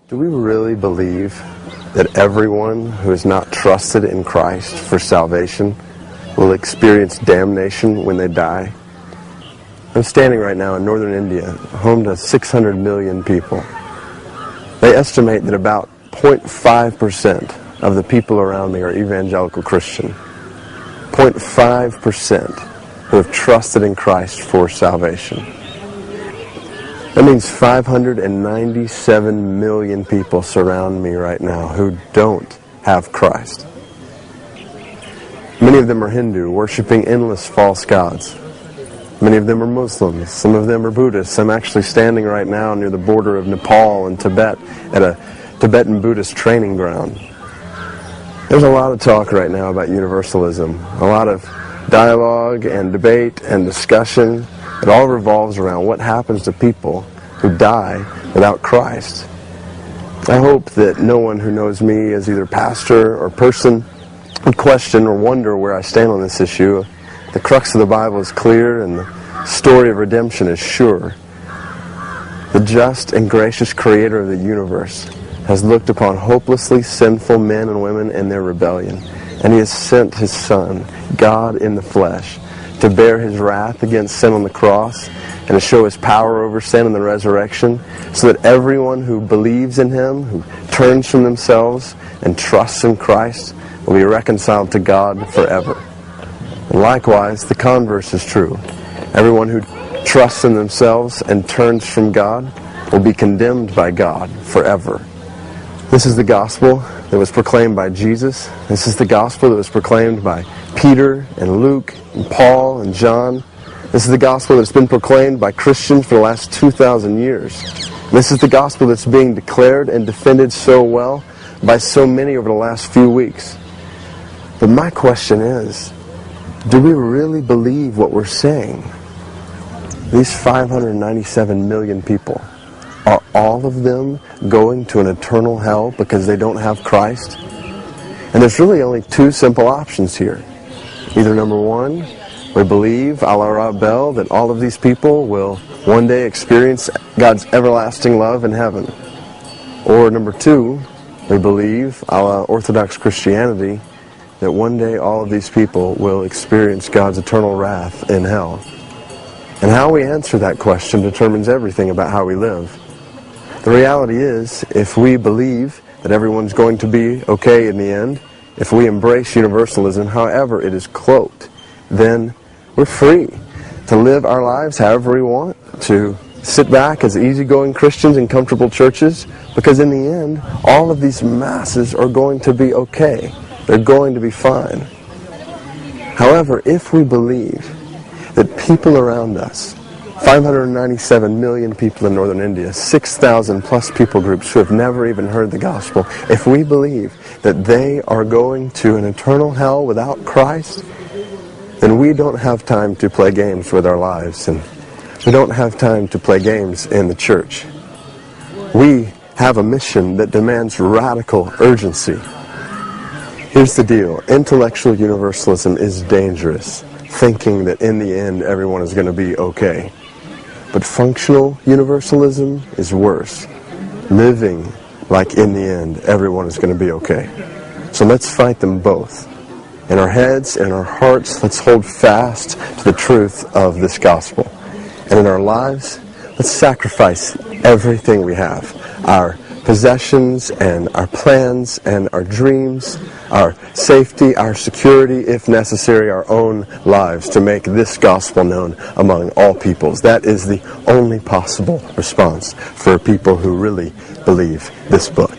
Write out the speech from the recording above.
Do we really believe that everyone who has not trusted in Christ for salvation will experience damnation when they die? I'm standing right now in northern India, home to 600 million people. They estimate that about 0.5% of the people around me are evangelical Christian. 0.5% who have trusted in Christ for salvation. That means 597 million people surround me right now who don't have Christ. Many of them are Hindu, worshiping endless false gods. Many of them are Muslims. Some of them are Buddhists. I'm actually standing right now near the border of Nepal and Tibet at a Tibetan Buddhist training ground. There's a lot of talk right now about universalism, a lot of dialogue and debate and discussion. It all revolves around what happens to people who die without Christ. I hope that no one who knows me as either pastor or person would question or wonder where I stand on this issue. The crux of the Bible is clear and the story of redemption is sure. The just and gracious Creator of the universe has looked upon hopelessly sinful men and women in their rebellion, and He has sent His Son, God in the flesh, to bear His wrath against sin on the cross and to show His power over sin in the resurrection, so that everyone who believes in Him, who turns from themselves and trusts in Christ, will be reconciled to God forever. And likewise, the converse is true. Everyone who trusts in themselves and turns from God will be condemned by God forever. This is the gospel that was proclaimed by Jesus. This is the gospel that was proclaimed by Peter and Luke and Paul and John. This is the gospel that's been proclaimed by Christians for the last 2,000 years. This is the gospel that's being declared and defended so well by so many over the last few weeks. But my question is, do we really believe what we're saying? These 597 million people, are all of them going to an eternal hell because they don't have Christ? And there's really only two simple options here. Either number one, we believe, a la Rabel, that all of these people will one day experience God's everlasting love in heaven. Or number two, we believe, a la Orthodox Christianity, that one day all of these people will experience God's eternal wrath in hell. And how we answer that question determines everything about how we live. The reality is, if we believe that everyone's going to be okay in the end, if we embrace universalism, however it is cloaked, then we're free to live our lives however we want, to sit back as easygoing Christians in comfortable churches, because in the end, all of these masses are going to be okay. They're going to be fine. However, if we believe that people around us, 597 million people in northern India, 6,000 plus people groups who have never even heard the gospel, if we believe that they are going to an eternal hell without Christ, then we don't have time to play games with our lives, and we don't have time to play games in the church. We have a mission that demands radical urgency. Here's the deal. Intellectual universalism is dangerous, thinking that in the end everyone is going to be okay. But functional universalism is worse, living like in the end everyone is going to be okay. So let's fight them both. In our heads, in our hearts, let's hold fast to the truth of this gospel. And in our lives, let's sacrifice everything we have. Our possessions and our plans and our dreams, our safety, our security, if necessary, our own lives, to make this gospel known among all peoples. That is the only possible response for people who really believe this book.